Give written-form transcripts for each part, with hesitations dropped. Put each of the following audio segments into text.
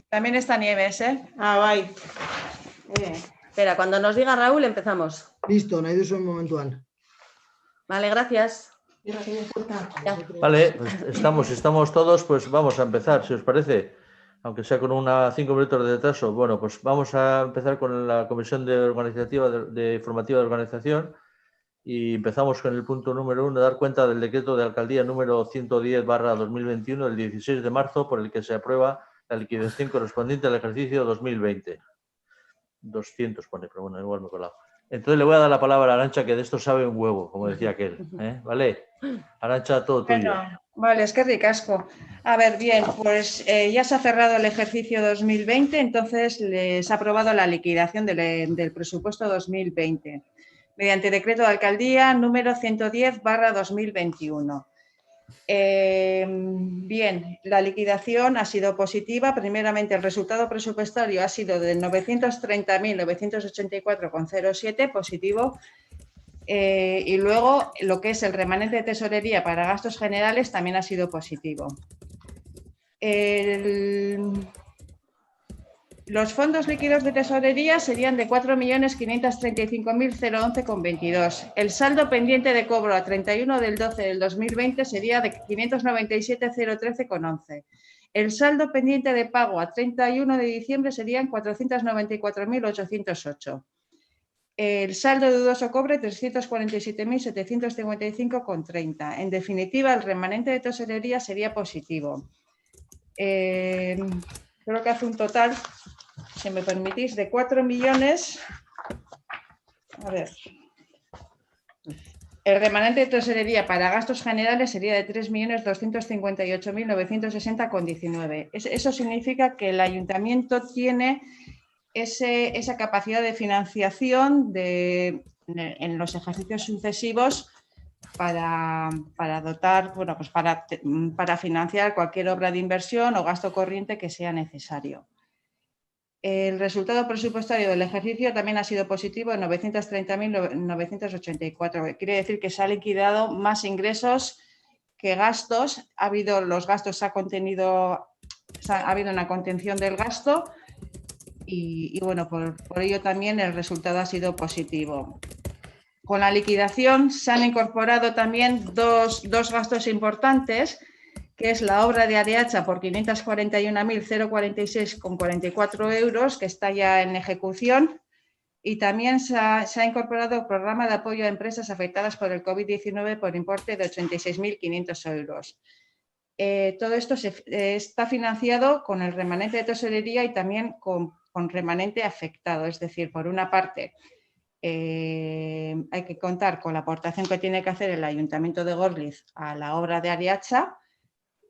También está Nieves, ¿eh? Ah, bai. Espera, cuando nos diga Raúl empezamos. Listo, nahi duzuen momentuan. Vale, gracias. Ya. Vale, pues estamos todos, pues vamos a empezar, si os parece, aunque sea con 5 minutos de retraso. Bueno, pues vamos a empezar con la Comisión de Informativa de Organización y empezamos con el punto número 1, dar cuenta del decreto de alcaldía número 110/2021 del 16 de marzo por el que se aprueba la liquidación correspondiente al ejercicio 2020. 200 pone, pero bueno, igual me he colado. Entonces le voy a dar la palabra a Arantxa, que de esto sabe un huevo, como decía aquel. ¿Vale? Arantxa, todo tuyo. Bueno, vale, es que ricasco. A ver, bien, pues ya se ha cerrado el ejercicio 2020, entonces les ha aprobado la liquidación del presupuesto 2020 mediante decreto de alcaldía número 110/2021. Bien, la liquidación ha sido positiva. Primeramente, el resultado presupuestario ha sido de 930.984,07 positivo. Y luego lo que es el remanente de tesorería para gastos generales también ha sido positivo. Los fondos líquidos de tesorería serían de 4.535.011,22. El saldo pendiente de cobro a 31 del 12 del 2020 sería de 597.013,11. El saldo pendiente de pago a 31 de diciembre serían 494.808. El saldo de dudoso cobre 347.755,30. En definitiva, el remanente de tesorería sería positivo. Creo que hace un total, si me permitís, de 4 millones. A ver. El remanente de tesorería para gastos generales sería de 3.258.960,19. Eso significa que el ayuntamiento tiene esa capacidad de financiación en los ejercicios sucesivos para dotar, bueno, pues para financiar cualquier obra de inversión o gasto corriente que sea necesario. El resultado presupuestario del ejercicio también ha sido positivo en 930.984. Quiere decir que se ha liquidado más ingresos que gastos. Ha habido una contención del gasto y bueno, por ello también el resultado ha sido positivo. Con la liquidación se han incorporado también dos gastos importantes, que es la obra de Areacha por 541.046,44 euros, que está ya en ejecución, y también se ha incorporado el programa de apoyo a empresas afectadas por el COVID-19 por importe de 86.500 euros. Todo esto está financiado con el remanente de tesorería y también con remanente afectado, es decir, por una parte hay que contar con la aportación que tiene que hacer el Ayuntamiento de Gorliz a la obra de Areacha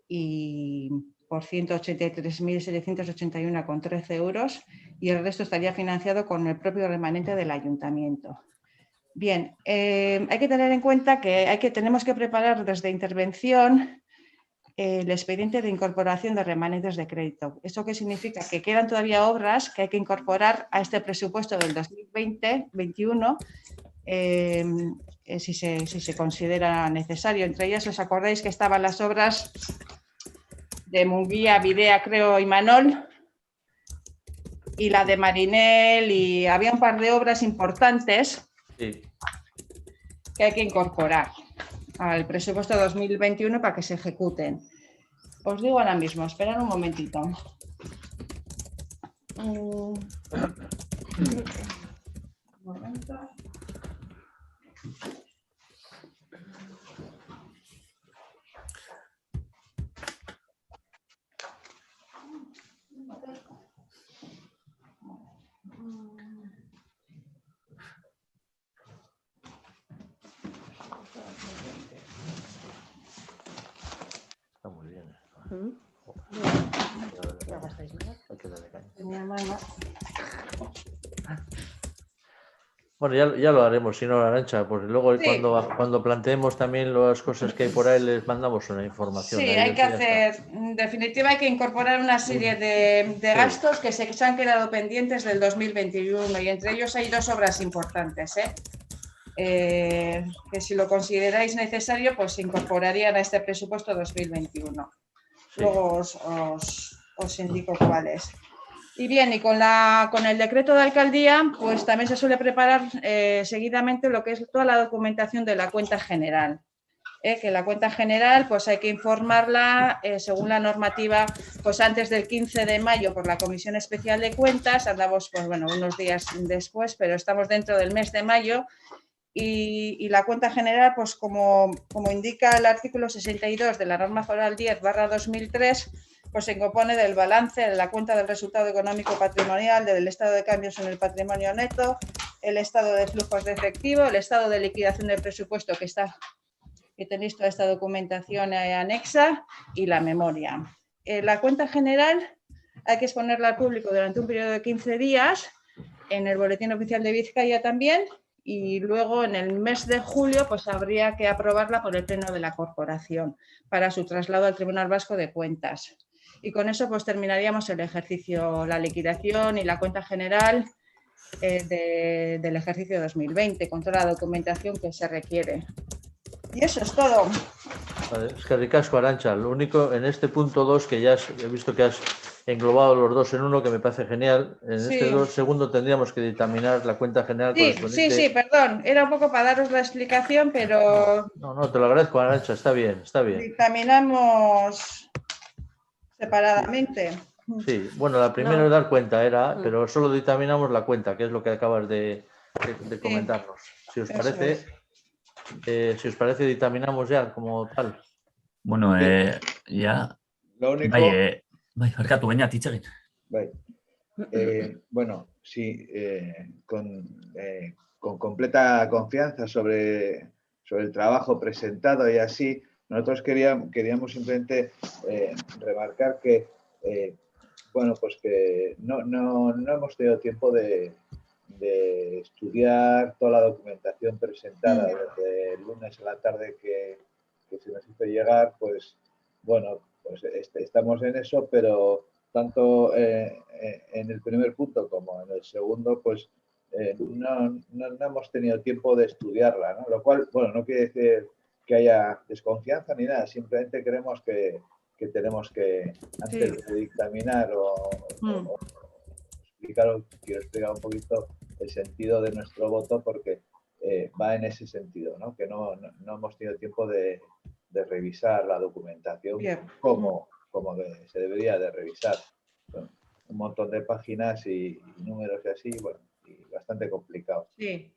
y por 183.781,13 euros, y el resto estaría financiado con el propio remanente del Ayuntamiento. Bien, hay que tener en cuenta que tenemos que preparar desde intervención el expediente de incorporación de remanentes de crédito. ¿Eso qué significa? Que quedan todavía obras que hay que incorporar a este presupuesto del 2020-21 si se considera necesario. Entre ellas, ¿os acordáis que estaban las obras de Munguía, Videa, creo, y Manol? Y la de Marinel, y había un par de obras importantes que hay que incorporar al presupuesto 2021 para que se ejecuten. Os digo ahora mismo, esperad un momentito. Un momento. Está muy bien. Bueno, ya lo haremos, si no, Arantxa, porque luego sí, cuando planteemos también las cosas que hay por ahí, les mandamos una información. Sí, hay que hacer, en definitiva, hay que incorporar una serie de gastos que se han quedado pendientes del 2021, y entre ellos hay dos obras importantes, que si lo consideráis necesario, pues se incorporarían a este presupuesto 2021. Sí. Luego os os indico cuáles. Y bien, y con el decreto de alcaldía, pues también se suele preparar seguidamente lo que es toda la documentación de la cuenta general. Que la cuenta general pues hay que informarla según la normativa pues antes del 15 de mayo por la Comisión Especial de Cuentas. Andamos pues bueno unos días después, pero estamos dentro del mes de mayo y la cuenta general pues como indica el artículo 62 de la norma foral 10/2003 pues se compone del balance, de la cuenta del resultado económico patrimonial, del estado de cambios en el patrimonio neto, el estado de flujos de efectivo, el estado de liquidación del presupuesto que tenéis toda esta documentación anexa y la memoria. La cuenta general hay que exponerla al público durante un periodo de 15 días, en el Boletín Oficial de Vizcaya también, y luego en el mes de julio pues habría que aprobarla por el Pleno de la Corporación para su traslado al Tribunal Vasco de Cuentas. Y con eso pues terminaríamos el ejercicio, la liquidación y la cuenta general del ejercicio 2020, con toda la documentación que se requiere. Y eso es todo. Vale, es que ricasco, Arantxa. Lo único, en este punto 2, que ya he visto que has englobado los dos en uno, que me parece genial. En este segundo tendríamos que dictaminar la cuenta general correspondiente. Sí, perdón. Era un poco para daros la explicación, pero... No, te lo agradezco, Arantxa. Está bien. Dictaminamos separadamente. Sí, bueno, la primera es dar cuenta, pero solo dictaminamos la cuenta, que es lo que acabas de comentarnos. Si os parece... si os parece, dictaminamos ya como tal. Bueno, ya... Lo único... barkatu, baina titzegin. Bueno, sí, con completa confianza sobre el trabajo presentado y así, nosotros queríamos simplemente remarcar que, bueno, pues que no hemos tenido tiempo de estudiar toda la documentación presentada desde el lunes a la tarde que se nos hizo llegar, pues bueno, pues estamos en eso, pero tanto en el primer punto como en el segundo, pues no hemos tenido tiempo de estudiarla, ¿no? Lo cual, bueno, no quiere decir que haya desconfianza ni nada, simplemente creemos que tenemos que, antes de dictaminar o quiero explicar un poquito el sentido de nuestro voto porque va en ese sentido, ¿no? Que no hemos tenido tiempo de revisar la documentación como se debería de revisar. Bueno, un montón de páginas y números y así, bueno, y bastante complicado. Sí.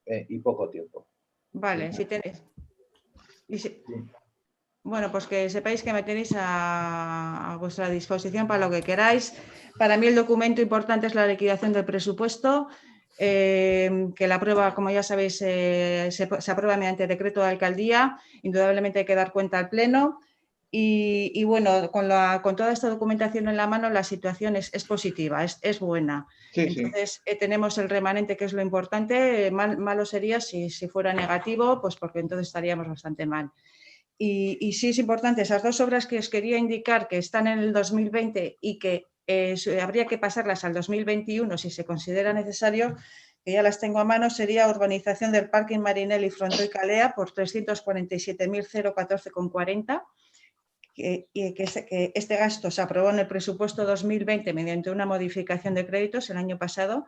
Y poco tiempo. Vale, si tenéis. Bueno, pues que sepáis que me tenéis a vuestra disposición para lo que queráis. Para mí el documento importante es la liquidación del presupuesto, que la aprueba, como ya sabéis, se aprueba mediante decreto de alcaldía. Indudablemente hay que dar cuenta al Pleno. Y bueno, con toda esta documentación en la mano, la situación es positiva, es buena. Entonces, tenemos el remanente, que es lo importante. Malo sería si fuera negativo, pues porque entonces estaríamos bastante mal. Y sí es importante, esas dos obras que os quería indicar que están en el 2020 y que habría que pasarlas al 2021 si se considera necesario, que ya las tengo a mano, sería urbanización del Parking Marinel y Frontó y Calea por 347.014,40, que este gasto se aprobó en el presupuesto 2020 mediante una modificación de créditos el año pasado.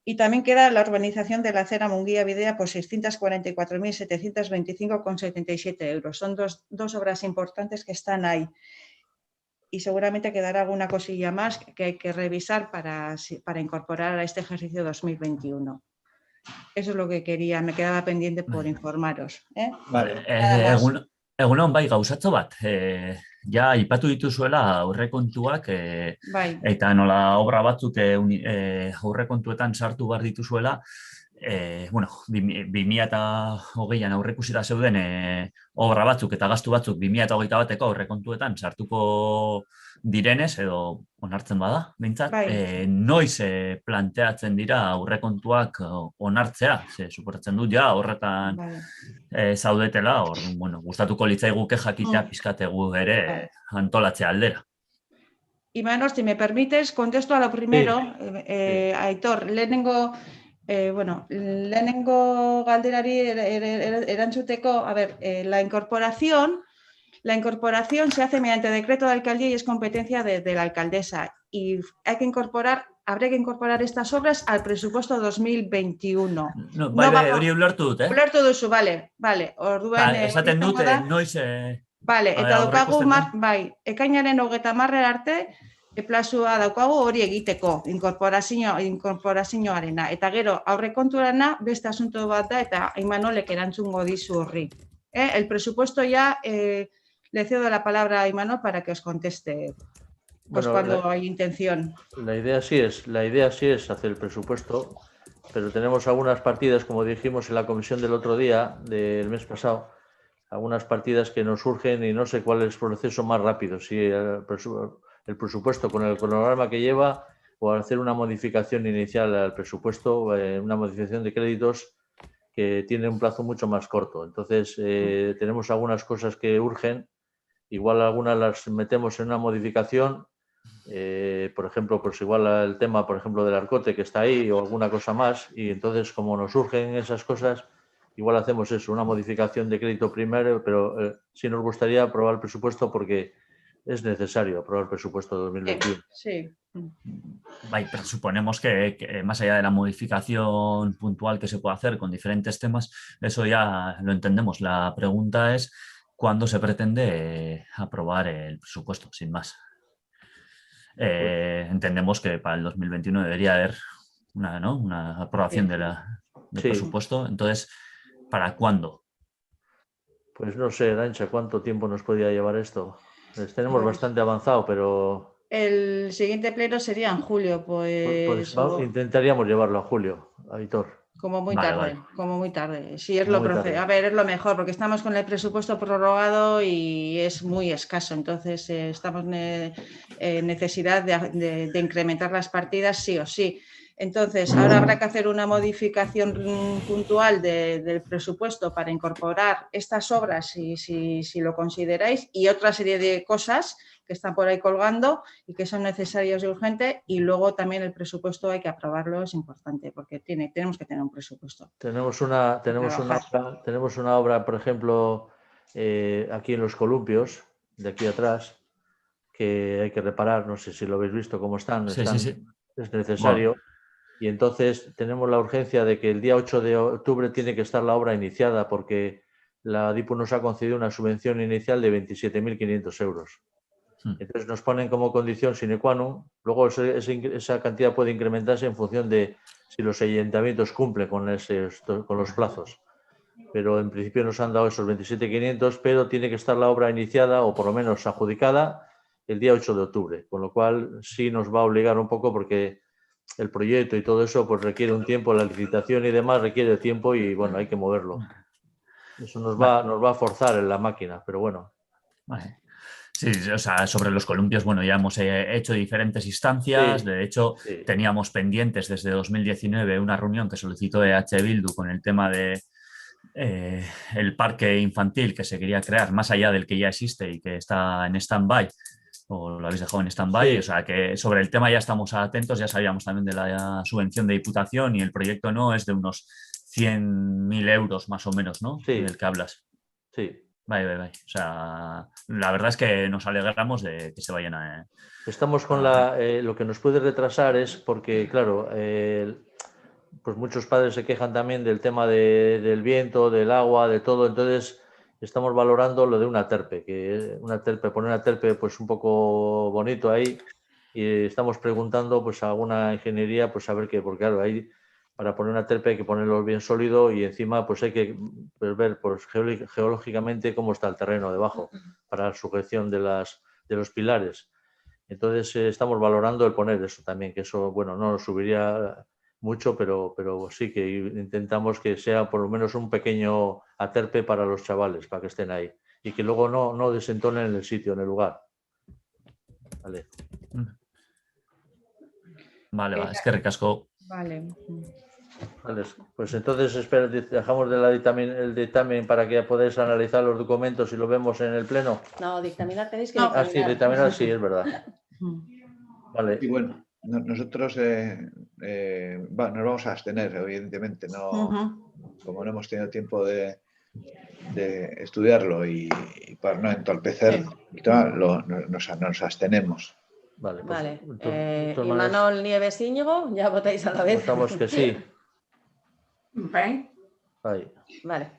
Y también queda la urbanización de la acera Munguía-Videa por 644.725,77 euros. Son dos obras importantes que están ahí. Y seguramente quedará alguna cosilla más que hay que revisar para incorporar a este ejercicio 2021. Eso es lo que quería, me quedaba pendiente por informaros. Vale, egunon bai gauzatxo bat. Ja, aipatu dituzuela aurrekontuak eta nola obra batzuk aurrekontuetan sartu behar dituzuela. Bueno, 2020an aurreikusita zeuden obra batzuk eta gastu batzuk 2021eko aurrekontuetan sartuko direnez, edo onartzen bada, behintzat, noiz planteatzen dira aurrekontuak onartzea, ze suposatzen dut ja horretan zaudetela, bueno, gustatuko litzaiguke jakitea pizkategu ere antolatzea aldera. Imanol, si me permites, contesto a lo primero, Aitor, lehenengo galderari erantzuteko, a ver, la incorporación La incorporación se hace mediante decreto de alcaldía y es competencia de la alcaldesa. Y habría que incorporar estas obras al presupuesto 2021. Hori ulertu dut, Ulertu duzu, vale. Orduan, esaten dute, noiz... Vale, eta daukagu, ekainaren 30 arte, plazua daukagu hori egiteko, inkorporazioarena. Eta gero, aurrekonturana beste asunto bat da, eta Imanolek erantzungo dizu horri. El presupuesto ya, le cedo la palabra a Imanol para que os conteste pues cuando hay intención. La idea sí es hacer el presupuesto, pero tenemos algunas partidas, como dijimos en la comisión del otro día, del mes pasado, algunas partidas que nos surgen y no sé cuál es el proceso más rápido, si el presupuesto con el cronograma que lleva o hacer una modificación inicial al presupuesto, una modificación de créditos que tiene un plazo mucho más corto. Entonces, tenemos algunas cosas que urgen, igual algunas las metemos en una modificación, por ejemplo, pues igual el tema, por ejemplo, del Arcote que está ahí o alguna cosa más, y entonces como nos surgen esas cosas, igual hacemos eso, una modificación de crédito primero, pero sí nos gustaría aprobar el presupuesto porque es necesario aprobar el presupuesto de 2021. Sí. Pero suponemos que más allá de la modificación puntual que se puede hacer con diferentes temas, eso ya lo entendemos. La pregunta es cuándo se pretende aprobar el presupuesto, sin más. Entendemos que para el 2021 debería haber una aprobación del presupuesto. Entonces, ¿para cuándo? Pues no sé, Arantxa, ¿cuánto tiempo nos podría llevar esto? Tenemos bastante avanzado, pero... El siguiente pleno sería en julio, pues intentaríamos llevarlo a julio, Aitor. Como muy tarde. Sí, es lo procede. A ver, es lo mejor, porque estamos con el presupuesto prorrogado y es muy escaso. Entonces, estamos en necesidad de incrementar las partidas sí o sí. Entonces, ahora habrá que hacer una modificación puntual del presupuesto para incorporar estas obras, si lo consideráis, y otra serie de cosas que están por ahí colgando y que son necesarias y urgentes, y luego también el presupuesto hay que aprobarlo, es importante, porque tenemos que tener un presupuesto. Tenemos una obra, por ejemplo, aquí en los columpios, de aquí atrás, que hay que reparar, no sé si lo habéis visto cómo están, sí. Es necesario. Bueno. Y entonces tenemos la urgencia de que el día 8 de octubre tiene que estar la obra iniciada, porque la DIPU nos ha concedido una subvención inicial de 27.500 euros. Entonces nos ponen como condición sine qua non. Luego esa cantidad puede incrementarse en función de si los ayuntamientos cumplen con los plazos. Pero en principio nos han dado esos 27.500, pero tiene que estar la obra iniciada o por lo menos adjudicada el día 8 de octubre. Con lo cual sí nos va a obligar un poco, porque el proyecto y todo eso pues requiere un tiempo, la licitación y demás requiere tiempo y bueno, hay que moverlo. Eso nos va a forzar en la máquina, pero bueno. Vale. Sí, o sea, sobre los columpios, bueno, ya hemos hecho diferentes instancias. De hecho, teníamos pendientes desde 2019 una reunión que solicitó EH Bildu con el tema de el parque infantil que se quería crear, más allá del que ya existe y que está en stand-by, o lo habéis dejado en stand-by. O sea, que sobre el tema ya estamos atentos, ya sabíamos también de la subvención de Diputación, y el proyecto no es de unos 100.000 euros más o menos, ¿no? Sí. Del que hablas. Sí. Vale. O sea, la verdad es que nos alegramos de que se vayan a... Estamos con lo que nos puede retrasar es porque, claro, pues muchos padres se quejan también del tema del viento, del agua, de todo. Entonces, estamos valorando lo de una terpe, poner una terpe pues un poco bonito ahí, y estamos preguntando pues a alguna ingeniería pues a ver qué, porque claro, ahí para poner una terpe hay que ponerlo bien sólido, y encima pues hay que ver pues, geológicamente cómo está el terreno debajo para la sujeción de los pilares. Entonces estamos valorando el poner eso también, que eso, bueno, no nos subiría mucho, pero sí que intentamos que sea por lo menos un pequeño aterpe para los chavales, para que estén ahí y que luego no desentonen en el sitio, en el lugar. Vale, es que recasco. Vale, pues entonces espera, dejamos el dictamen para que podáis analizar los documentos y lo vemos en el pleno. No, dictaminar tenéis que dictaminar. Sí, dictaminar sí, es verdad. Vale. Y bueno, nosotros nos vamos a abstener, evidentemente, no, como no hemos tenido tiempo de estudiarlo y para no entorpecer el tema, nos abstenemos. Vale. Vale. De todas Imanol, Nieves, Íñigo, ya votáis a la vez. Votamos que sí. Vale. Ahí. Vale.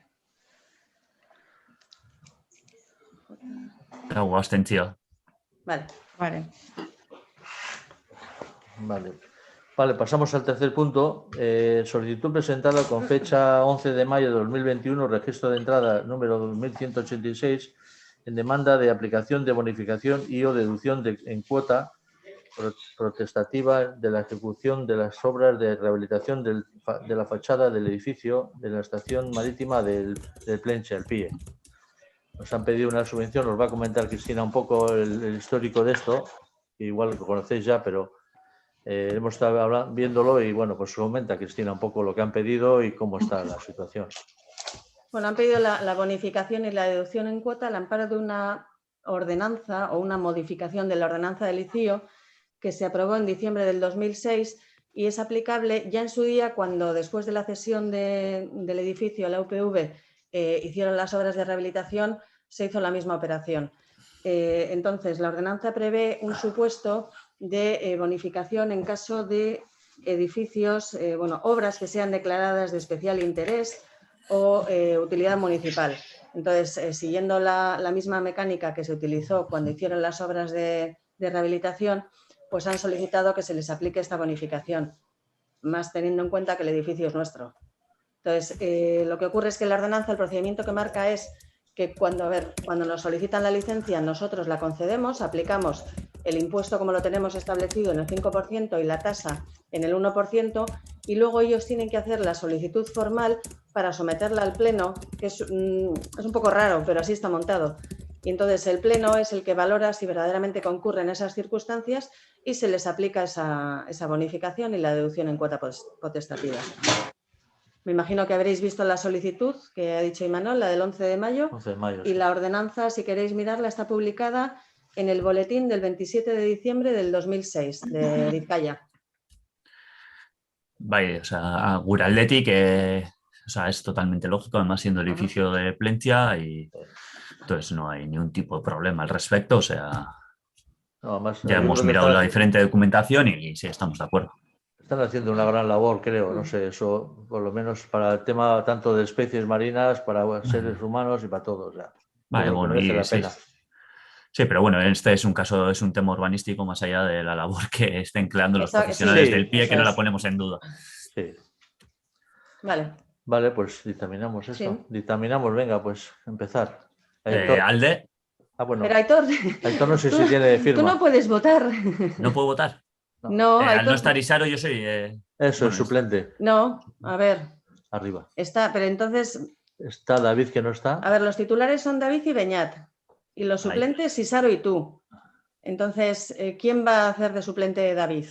Hau abstentzio. Vale. Vale. Vale, pasamos al tercer punto. Solicitud presentada con fecha 11 de mayo de 2021, registro de entrada número 2186, en demanda de aplicación de bonificación y o deducción en cuota protestativa de la ejecución de las obras de rehabilitación de la fachada del edificio de la estación marítima del Plenche, el PIE. Nos han pedido una subvención, nos va a comentar Cristina un poco el histórico de esto, que igual lo conocéis ya, pero hemos estado viéndolo y bueno, pues comenta Cristina un poco lo que han pedido y cómo está la situación. Bueno, han pedido la bonificación y la deducción en cuota al amparo de una ordenanza o una modificación de la ordenanza del ICIO que se aprobó en diciembre del 2006 y es aplicable ya en su día cuando después de la cesión del edificio a la UPV hicieron las obras de rehabilitación, se hizo la misma operación. Entonces, la ordenanza prevé un supuesto de bonificación en caso de edificios, obras que sean declaradas de especial interés o utilidad municipal. Entonces, siguiendo la misma mecánica que se utilizó cuando hicieron las obras de rehabilitación, pues han solicitado que se les aplique esta bonificación, más teniendo en cuenta que el edificio es nuestro. Entonces, lo que ocurre es que la ordenanza, el procedimiento que marca es que cuando nos solicitan la licencia, nosotros la concedemos, aplicamos el impuesto como lo tenemos establecido en el 5% y la tasa en el 1%, y luego ellos tienen que hacer la solicitud formal para someterla al Pleno, que es un poco raro, pero así está montado. Y entonces el Pleno es el que valora si verdaderamente concurren esas circunstancias y se les aplica esa bonificación y la deducción en cuota potestativa. Me imagino que habréis visto la solicitud que ha dicho Imanol, la del 11 de mayo. 11 de mayo, y sí. La ordenanza, si queréis mirarla, está publicada en el boletín del 27 de diciembre del 2006 de Vizcaya. Bai, gure aldetik, es totalmente lógico, además siendo el edificio de Plentzia y entonces no hay ningún tipo de problema al respecto, No, además, ya yo hemos creo que mirado la diferente documentación y sí, estamos de acuerdo. están haciendo una gran labor, creo, no sé, eso por lo menos para el tema tanto de especies marinas, para seres humanos y para todos. Ya. Vale, Creo que bueno, merece la sí. pena. Sí, pero bueno, este es un caso, es un tema urbanístico más allá de la labor que estén creando los Eso, profesionales sí, del PIE, eso que no es. la ponemos en duda. Sí. Vale. Pues dictaminamos eso. Sí. Dictaminamos, venga, pues empezar. Aitor. Alde, Bueno, Pero Aitor, Aitor no sé si tiene firma. tú no puedes votar. ¿no puedo votar? No, Al Aitor, no estar Isaro, yo soy... Eso, el suplente. no, a ver, Arriba. está, pero entonces, Está David, que no está. a ver, los titulares son David y Beñat y los Ahí. suplentes Isaro y tú. Entonces, ¿quién va a hacer de suplente de David?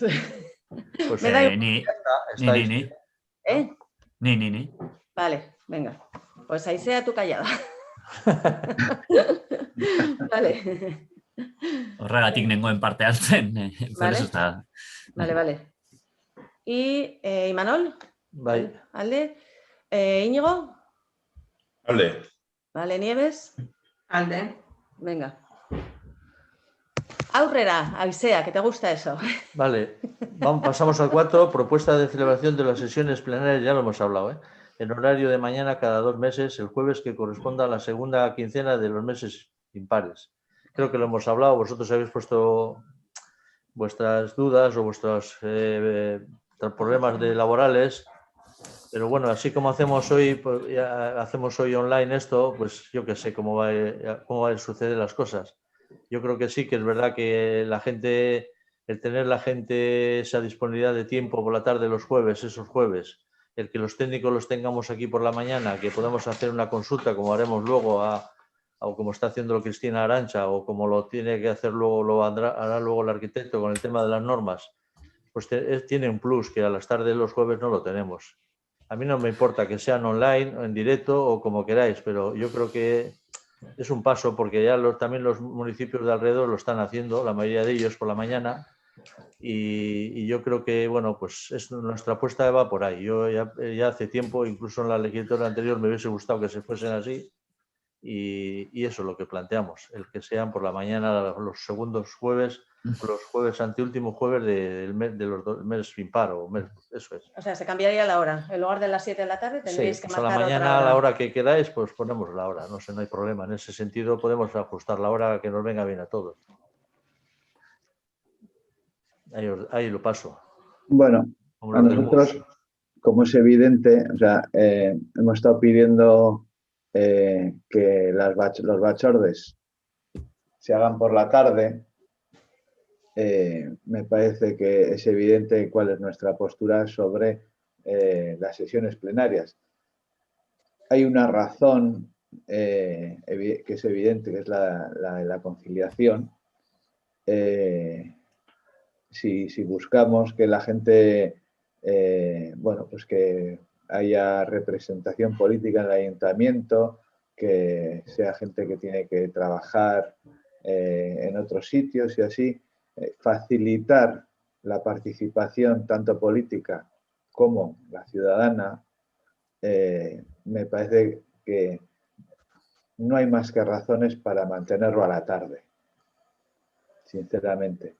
Pues Me da igual. Ni. ¿Eh? Ni. Vale, venga. Pues ahí sea tú callada. Vale. Horregatik nengoen parte hartzen, por Vale. eso está... Vale. ¿Y Imanol? Bye. ¿Alde? ¿Íñigo? Vale. Vale, Nieves. Alde. Venga. Aurrera, Aisea, que te gusta eso. Vale, pasamos al 4, propuesta de celebración de las sesiones plenarias, ya lo hemos hablado, en horario de mañana cada 2 meses, el jueves que corresponda a la segunda quincena de los meses impares. Creo que lo hemos hablado, vosotros habéis puesto vuestras dudas o vuestros problemas laborales, pero bueno, así como hacemos hoy, online esto, pues yo que sé cómo va a suceder las cosas. Yo creo que sí, que es verdad que el tener la gente esa disponibilidad de tiempo por la tarde los jueves, esos jueves, el que los técnicos los tengamos aquí por la mañana, que podamos hacer una consulta como haremos luego o como está haciendo Cristina Arantxa o como lo tiene que hacer luego, hará luego el arquitecto con el tema de las normas, pues tiene un plus que a las tardes los jueves no lo tenemos. A mí no me importa que sean online o en directo o como queráis, pero yo creo que es un paso porque ya también los municipios de alrededor lo están haciendo, la mayoría de ellos por la mañana, y yo creo que, bueno, pues nuestra apuesta va por ahí. Yo ya hace tiempo, incluso en la legislatura anterior, me hubiese gustado que se fuesen así. Y eso es lo que planteamos, el que sean por la mañana los segundos jueves, los jueves anteúltimo jueves de los mes impar o mes, eso es. O sea, se cambiaría la hora. En lugar de las 7 de la tarde tendríais que pues marcar a la mañana, otra hora. a la hora que queráis, pues ponemos la hora, no sé, no hay problema. En ese sentido podemos ajustar la hora que nos venga bien a todos. Ahí lo paso. Bueno, a nosotros, como es evidente, o sea, hemos estado pidiendo que los bachordes se hagan por la tarde. Me parece que es evidente cuál es nuestra postura sobre las sesiones plenarias. Hay una razón que es evidente, que es la de la conciliación. Si buscamos que la gente, bueno, pues que haya representación política en el ayuntamiento, que sea gente que tiene que trabajar en otros sitios y así, facilitar la participación tanto política como la ciudadana, me parece que no hay más que razones para mantenerlo a la tarde, sinceramente.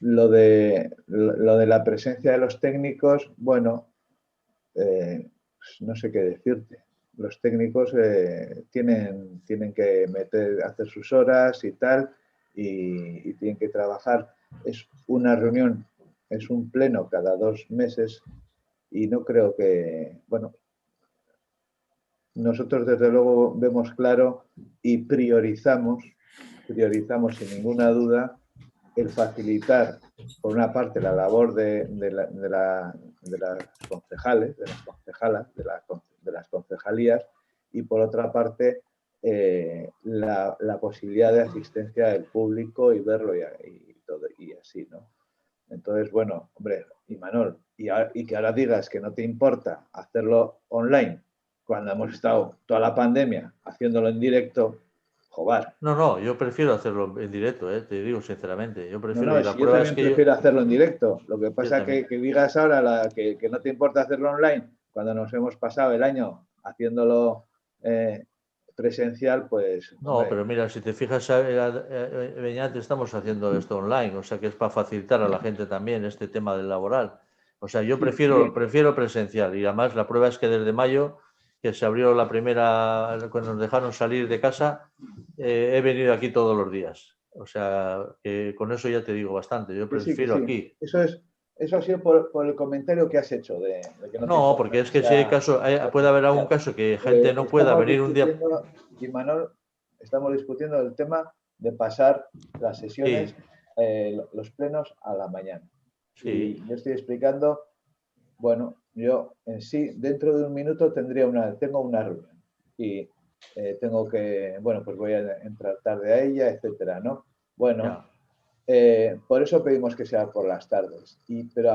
Lo de la presencia de los técnicos, bueno, pues no sé qué decirte. Los técnicos tienen que hacer sus horas y tal, y tienen que trabajar. Es una reunión, es un pleno cada 2 meses, y no creo que, bueno, nosotros desde luego vemos claro y priorizamos sin ninguna duda el facilitar, por una parte, la labor de las concejales, de las concejalas, de las concejalías, y por otra parte, la posibilidad de asistencia del público y verlo y así, ¿no? Entonces, bueno, hombre, Imanol, y que ahora digas que no te importa hacerlo online cuando hemos estado toda la pandemia haciéndolo en directo, joder. No, yo prefiero hacerlo en directo, te digo sinceramente. Yo prefiero, y la prueba yo también prefiero hacerlo en directo. Lo que pasa es que digas ahora que no te importa hacerlo online cuando nos hemos pasado el año haciéndolo presencial, pues... No, hombre. pero mira, si te fijas, Beñat, estamos haciendo esto online, o sea que es para facilitar a la gente también este tema del laboral. O sea, yo prefiero presencial, y además la prueba es que desde mayo, que se abrió la primera, cuando nos dejaron salir de casa, he venido aquí todos los días. O sea, que con eso ya te digo bastante, yo prefiero aquí. Eso ha sido por el comentario que has hecho de que no porque es que si hay caso, puede haber algún caso que gente no pueda venir un día. Y Manuel, estamos discutiendo el tema de pasar las sesiones, los plenos a la mañana. Sí. Y yo estoy explicando, bueno, yo en sí, dentro de un minuto tengo una reunión y tengo que, bueno, pues voy a entrar tarde a ella, etcétera, ¿no? Bueno, por eso pedimos que sea por las tardes. Pero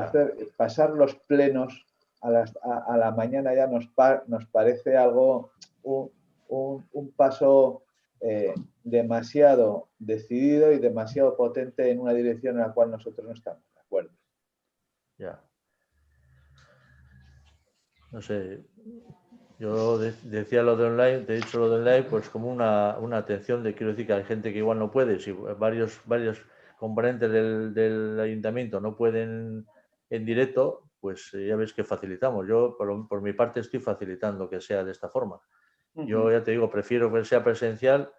pasar los plenos a la mañana ya nos parece algo, un paso demasiado decidido y demasiado potente en una dirección en la cual nosotros no estamos de acuerdo. Ya. No sé, yo decía lo de online, te he dicho lo de online, pues como una atención quiero decir que hay gente que igual no puede, si varios componentes del ayuntamiento no pueden en directo, pues ya ves que facilitamos. Yo por mi parte estoy facilitando que sea de esta forma. Yo ya te digo, prefiero que sea presencial,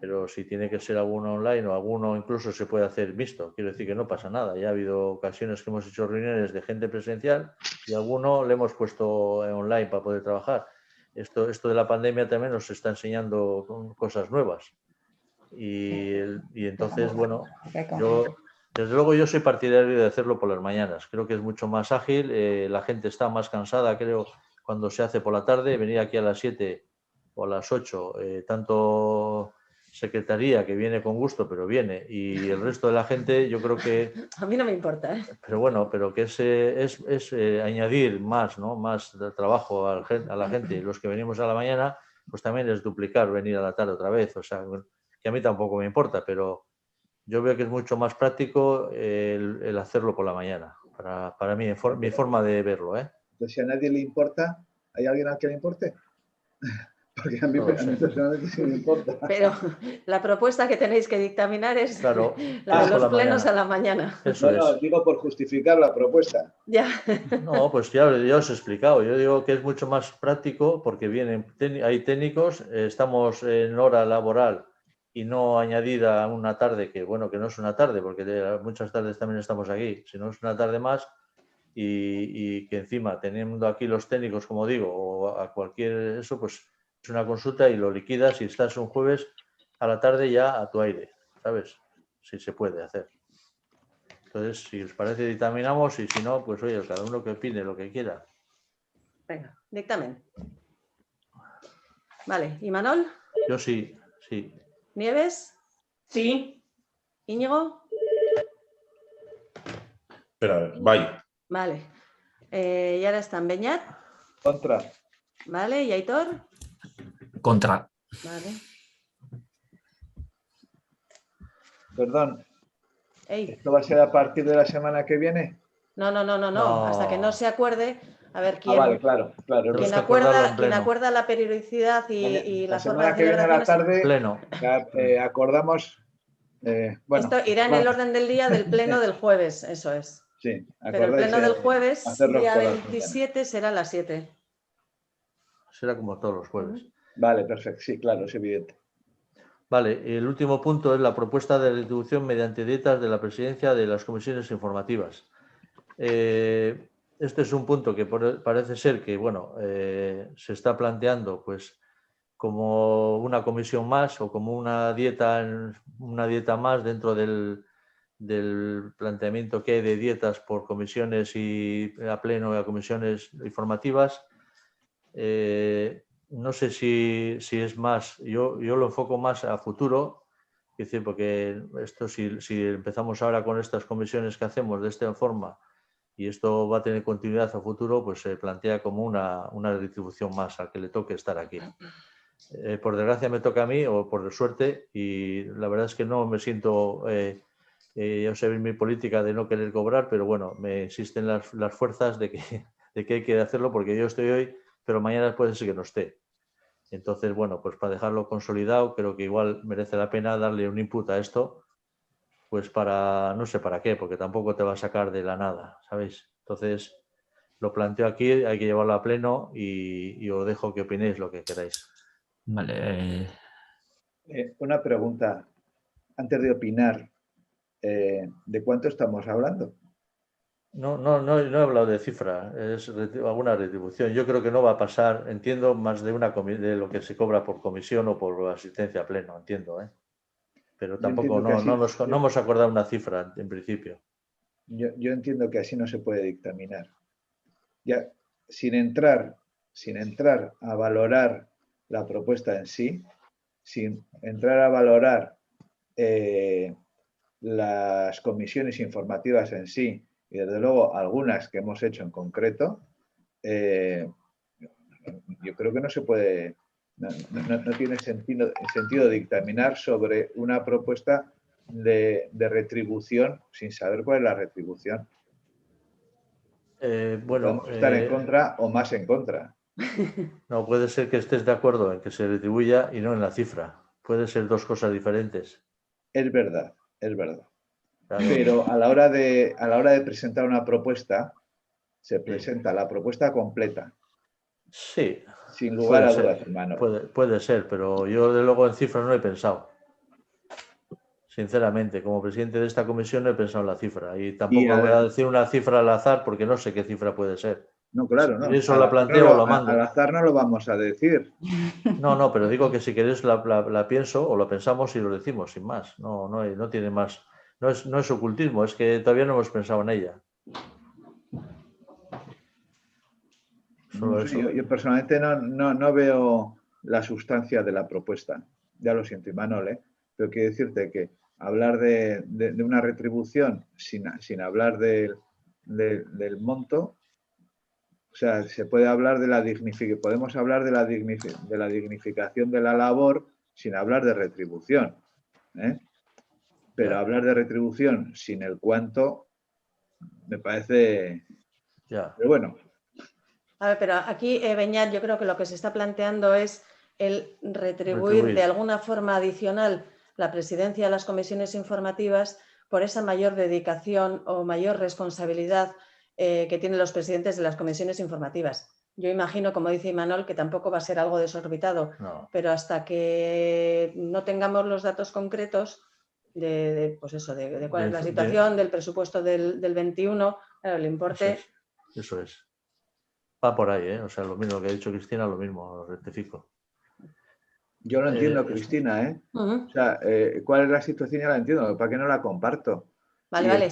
pero si tiene que ser alguno online o alguno incluso se puede hacer mixto, quiero decir que no pasa nada. Ya ha habido ocasiones que hemos hecho reuniones de gente presencial y alguno le hemos puesto online para poder trabajar. Esto de la pandemia también nos está enseñando cosas nuevas. Y entonces, bueno, desde luego yo soy partidario de hacerlo por las mañanas. Creo que es mucho más ágil, la gente está más cansada, creo, cuando se hace por la tarde. Venir aquí a las 7 o a las 8, tanto secretaría, que viene con gusto, pero viene, y el resto de la gente, yo creo que... A mí no me importa, ¿eh? Pero bueno, pero que es añadir más, ¿no? Más trabajo a la gente. Y los que venimos a la mañana, pues también es duplicar, venir a la tarde otra vez. O sea, que a mí tampoco me importa, pero yo veo que es mucho más práctico el hacerlo por la mañana, para mí, mi forma de verlo. Entonces, si a nadie le importa, ¿hay alguien al que le importe? Porque a mí, No lo a mí sé. personalmente sí me importa. Pero la propuesta que tenéis que dictaminar es Claro, la de por los la plenos mañana. a la mañana. Eso No, es. digo por justificar la propuesta. Ya. No, pues ya os he explicado. Yo digo que es mucho más práctico porque hay técnicos, estamos en hora laboral y no añadida a una tarde, que bueno, que no es una tarde, porque muchas tardes también estamos aquí, sino es una tarde más y que encima teniendo aquí los técnicos, como digo, o a cualquier eso, pues es una consulta y lo liquidas y estás un jueves a la tarde ya a tu aire, ¿sabes? Si se puede hacer. Entonces, si os parece, dictaminamos y si no, pues oye, cada uno que opine lo que quiera. Venga, dictamen. Vale, ¿y Manol? Yo sí, sí. ¿Nieves? Sí. ¿Íñigo? Espera, vaya. Vale. Y ahora están Beñat. Contra. Vale, ¿y Aitor? Contra. Vale. Perdón, Ey. ¿esto va a ser a partir de la semana que viene? No. No. Hasta que no se acuerde, a ver Ah, quién, vale, claro. Tenemos quien que acordarlo en acuerda, quien pleno. acuerda la periodicidad y La la forma de semana que viene a la celebraciones. tarde Pleno. acordamos. Bueno, Esto irá en el orden del día del pleno del jueves, eso es. sí, Pero el acordáis pleno del de jueves, hacerlo día por las mañanas. 27, será a las 7. Será como todos los jueves. Vale, perfecto. Sí, claro, es evidente. Vale, el último punto es la propuesta de retribución mediante dietas de la presidencia de las comisiones informativas. Este es un punto que parece ser que, bueno, se está planteando, pues, como una comisión más o como una dieta más dentro del planteamiento que hay de dietas por comisiones y a pleno y a comisiones informativas. No sé si es más, yo lo enfoco más a futuro, es decir, porque esto si empezamos ahora con estas comisiones que hacemos de esta forma y esto va a tener continuidad a futuro, pues se plantea como una retribución más al que le toque estar aquí. Por desgracia me toca a mí o por suerte y la verdad es que no me siento, ya sabéis mi política de no querer cobrar, pero bueno, me insisten las fuerzas de que hay que hacerlo porque yo estoy hoy, pero mañana puede ser que no esté. Entonces, bueno, pues para dejarlo consolidado, creo que igual merece la pena darle un input a esto, pues para, no sé para qué, porque tampoco te va a sacar de la nada, ¿sabéis? Entonces, lo planteo aquí, hay que llevarlo a pleno y os dejo que opinéis lo que queráis. Vale. Una pregunta, antes de opinar, ¿de cuánto estamos hablando? No he hablado de cifra, es alguna retribución. Yo creo que no va a pasar, entiendo, más de lo que se cobra por comisión o por asistencia a pleno, entiendo, ¿eh? Pero tampoco no hemos acordado una cifra en principio. Yo entiendo que así no se puede dictaminar. Ya, sin entrar a valorar la propuesta en sí, sin entrar a valorar las comisiones informativas en sí, y desde luego algunas que hemos hecho en concreto, yo creo que no se puede, no tiene sentido dictaminar sobre una propuesta de retribución sin saber cuál es la retribución. Bueno, podemos estar en contra o más en contra. No, puede ser que estés de acuerdo en que se retribuya y no en la cifra. Puede ser dos cosas diferentes. Es verdad, es verdad. Claro. Pero a la hora de presentar una propuesta, se presenta la propuesta completa. Sí. Sin lugar a dudas, hermano. Puede ser, pero yo de luego en cifra no he pensado. Sinceramente, como presidente de esta comisión no he pensado en la cifra. Y tampoco voy a decir una cifra al azar porque no sé qué cifra puede ser. No, claro, si no. queréis os la planteo o la mando. Al azar no lo vamos a decir. No, pero digo que si queréis la pienso o la pensamos y lo decimos, sin más. No tiene más. No es ocultismo, es que todavía no hemos pensado en ella. No sé, yo personalmente no veo la sustancia de la propuesta. Ya lo siento, Imanol, pero quiero decirte que hablar de una retribución sin hablar del monto, o sea, se puede hablar de podemos hablar de la dignificación de la labor sin hablar de retribución. pero hablar de retribución sin el cuánto me parece... Ya. Pero bueno. A ver, pero aquí, Beñat, yo creo que lo que se está planteando es el retribuir de alguna forma adicional la presidencia de las comisiones informativas por esa mayor dedicación o mayor responsabilidad que tienen los presidentes de las comisiones informativas. Yo imagino, como dice Imanol, que tampoco va a ser algo desorbitado, pero hasta que no tengamos los datos concretos pues eso, de cuál es la situación del presupuesto del 21, claro, el importe... Eso es. Va por ahí, ¿eh? O sea, lo mismo que ha dicho Cristina, lo mismo, lo rectifico. Yo lo entiendo, Cristina, ¿eh? O sea, ¿cuál es la situación? Ya la entiendo, ¿para qué no la comparto? Vale,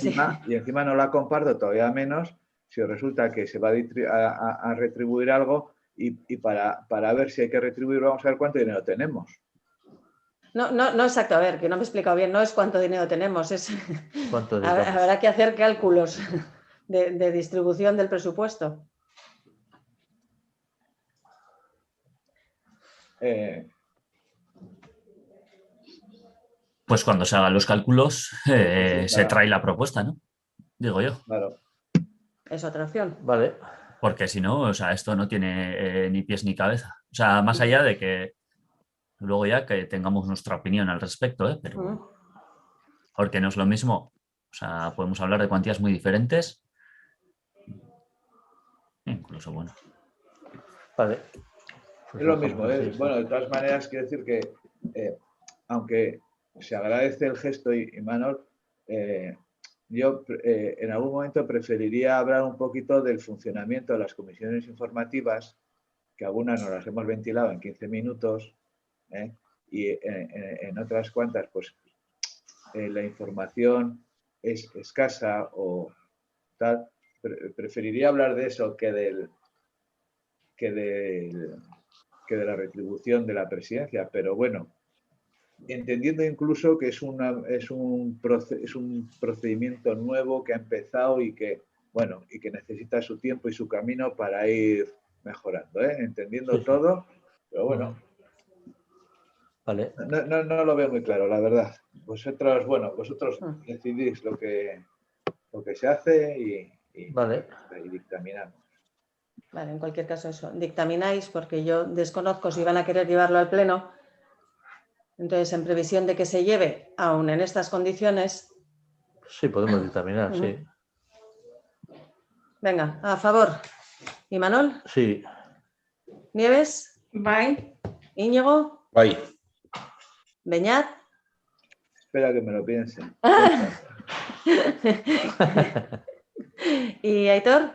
Y encima no la comparto todavía menos si resulta que se va a retribuir algo y para ver si hay que retribuir vamos a ver cuánto dinero tenemos. No, exacto, a ver, que no me he explicado bien, no es cuánto dinero tenemos, es habrá que hacer cálculos de distribución del presupuesto. Pues cuando se hagan los cálculos se trae la propuesta, ¿no? Digo yo. Claro. Es otra opción. Vale. Porque si no, o sea, esto no tiene ni pies ni cabeza. O sea, más allá de que luego ya que tengamos nuestra opinión al respecto, ¿eh? Pero, porque no es lo mismo. O sea, podemos hablar de cuantías muy diferentes. Incluso, bueno. Vale. Pues es lo mismo, ¿eh? Bueno, de todas maneras, quiero decir que aunque se agradece el gesto, Imanol, yo en algún momento preferiría hablar un poquito del funcionamiento de las comisiones informativas, que algunas nos las hemos ventilado en 15 minutos, y en otras cuantas, pues la información es escasa o tal. Preferiría hablar de eso que de la retribución de la presidencia, pero bueno, entendiendo incluso que es un procedimiento nuevo que ha empezado y que, bueno, y que necesita su tiempo y su camino para ir mejorando, entendiendo todo, pero bueno. Vale. No lo veo muy claro, la verdad. Vosotros decidís lo que se hace y dictaminamos. Vale, en cualquier caso eso, dictamináis porque yo desconozco si van a querer llevarlo al pleno. Entonces, en previsión de que se lleve, aún en estas condiciones... Sí, podemos dictaminar, sí. Venga, a favor. ¿Imanol? Sí. ¿Nieves? Bye. ¿Íñigo? Bye. ¿Beñat? Espera que me lo piense. ¿Y Aitor?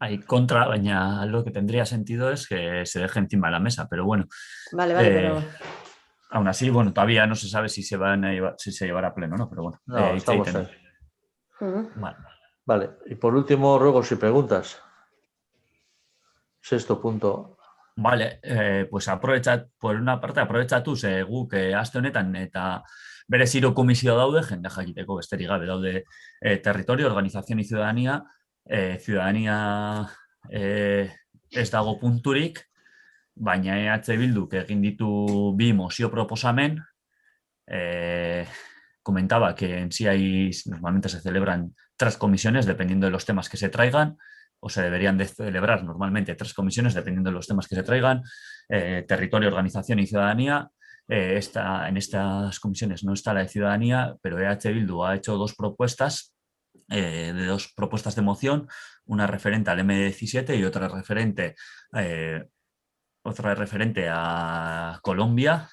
Hay contra, baina lo que tendría sentido es que se deje encima de la mesa, pero bueno. Vale, pero... Aún así, bueno, todavía no se sabe si se llevará a pleno, ¿no? Pero bueno. No, estamos ahí. Vale. Y por último, ruegos y preguntas. 6. punto. Vale, pues por una parte, aprovecha tú, guk aste honetan eta berez 3 komisio daude, jende jakiteko besterik gabe daude territorio, organización y ciudadanía. Ciudadanía ez dago punturik, baina EH Bilduk egin ditu 2 mozio proposamen. Comentaba que en sí normalmente se celebran 3 comisiones dependiendo de los temas que se traigan, o se deberían de celebrar normalmente 3 comisiones dependiendo de los temas que se traigan. Territorio, organización y ciudadanía. En estas comisiones no está la de ciudadanía, pero EH Bildu ha hecho 2 propuestas, de 2 propuestas de moción, una referente al M17 y otra referente a Colombia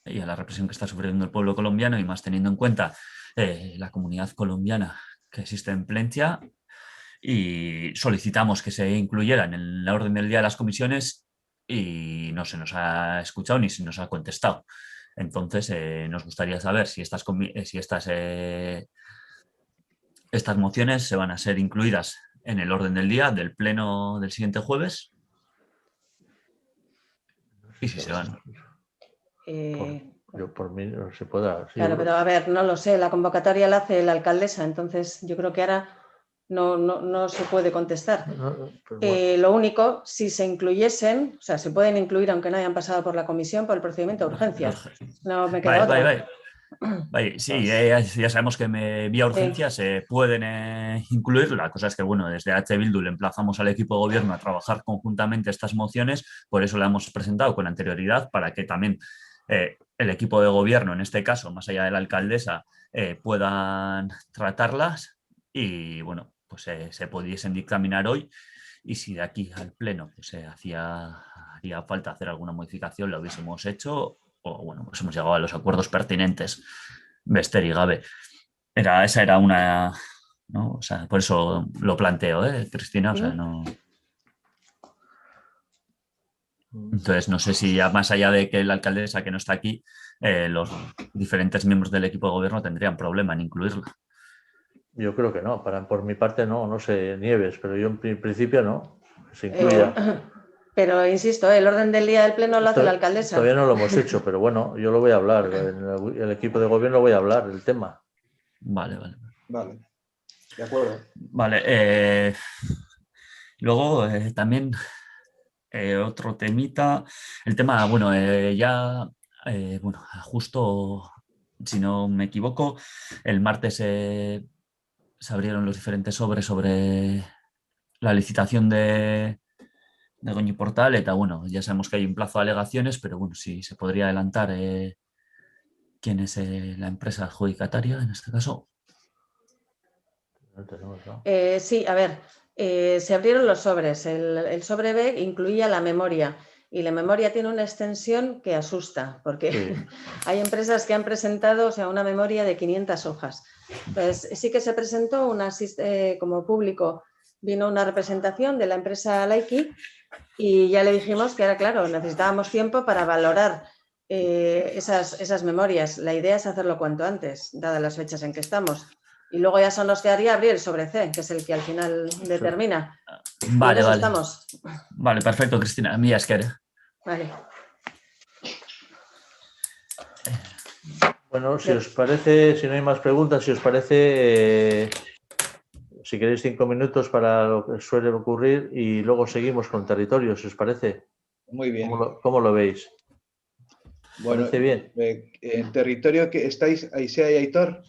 y a la represión que está sufriendo el pueblo colombiano, y más teniendo en cuenta la comunidad colombiana que existe en Plencia, y solicitamos que se incluyeran en la orden del día de las comisiones y no se nos ha escuchado ni se nos ha contestado. Entonces, nos gustaría saber si estas mociones se van a ser incluidas en el orden del día del pleno del siguiente jueves. Y si se van. Por mí no se pueda. Sí, claro, pero a ver, no lo sé. La convocatoria la hace la alcaldesa, entonces yo creo que ahora no se puede contestar. Bueno. Lo único, si se incluyesen, o sea, se pueden incluir aunque no hayan pasado por la comisión, por el procedimiento de urgencia. No me queda otro. Sí, ya sabemos que vía urgencia se pueden incluir. La cosa es que, bueno, desde H. Bildu le emplazamos al equipo de gobierno a trabajar conjuntamente estas mociones, por eso la hemos presentado con anterioridad, para que también el equipo de gobierno, en este caso, más allá de la alcaldesa, puedan tratarlas y, bueno, pues se pudiesen dictaminar hoy. Y si de aquí al pleno pues, haría falta hacer alguna modificación, lo hubiésemos hecho, o bueno, pues hemos llegado a los acuerdos pertinentes. Bester y Gabe. Esa era una, ¿no? O sea, por eso lo planteo, Cristina, o sea, no. Entonces, no sé si ya más allá de que la alcaldesa que no está aquí, los diferentes miembros del equipo de gobierno tendrían problema en incluirla. Yo creo que no, por mi parte no sé, Nieves, pero yo en principio no, se incluya. Pero insisto, el orden del día del pleno lo hace la alcaldesa. Todavía no lo hemos hecho, pero bueno, yo lo voy a hablar, el equipo de gobierno voy a hablar el tema. Vale. Vale, de acuerdo. Vale, luego también otro temita, el tema, bueno, justo, si no me equivoco, el martes se abrieron los diferentes sobres sobre la licitación de Goñi Portal, bueno, ya sabemos que hay un plazo de alegaciones, pero bueno, si se podría adelantar quién es la empresa adjudicataria en este caso. Sí, a ver, se abrieron los sobres. El sobre B incluía la memoria y la memoria tiene una extensión que asusta, porque hay empresas que han presentado, o sea, una memoria de 500 hojas. Pues sí que se presentó como público, vino una representación de la empresa Laiki y ya le dijimos que era claro, necesitábamos tiempo para valorar esas memorias. La idea es hacerlo cuanto antes, dadas las fechas en que estamos. Y luego ya son los que haría abrir el sobre C, que es el que al final determina. Vale. Estamos. Vale, perfecto, Cristina. Mía es que Vale. Bueno, si os parece, si no hay más preguntas, si os parece, si queréis 5 minutos para lo que suele ocurrir y luego seguimos con territorios, si os parece. Muy bien. ¿Cómo lo veis? Bueno, ¿parece bien? ¿En territorio que estáis, Aisea y Aitor?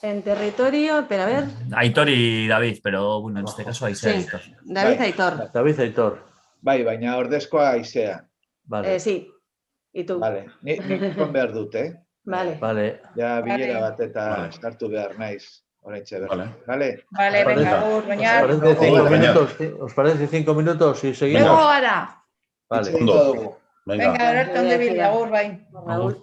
En territorio, pero a ver. Aitor y David, pero bueno, en este caso Aisea y Aitor. David Aitor. David Aitor. Bai, baina ordezkoa Aisea. Vale. Sí. ¿Y tú? Vale. Nik joan behar dut, Vale. Ja bilera bat eta sartu behar naiz. Oraintxe bertan. Vale. Vale, venga, Beñat. ¿Os parece 5 minutos y seguimos? Luego ahora. Vale. Venga, Alberto, ¿dónde viene? Agur, bye. Raúl.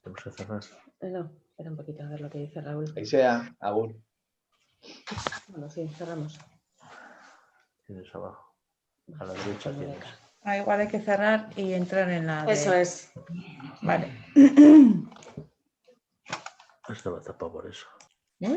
Vamos a cerrar. No, espera un poquito a ver lo que dice Raúl. Aisea, agur. Bueno, sí, cerramos. Tienes abajo. A la derecha tienes. Igual hay que cerrar y entrar en la. Eso es. Vale. Estaba tapado por eso. ¿Eh?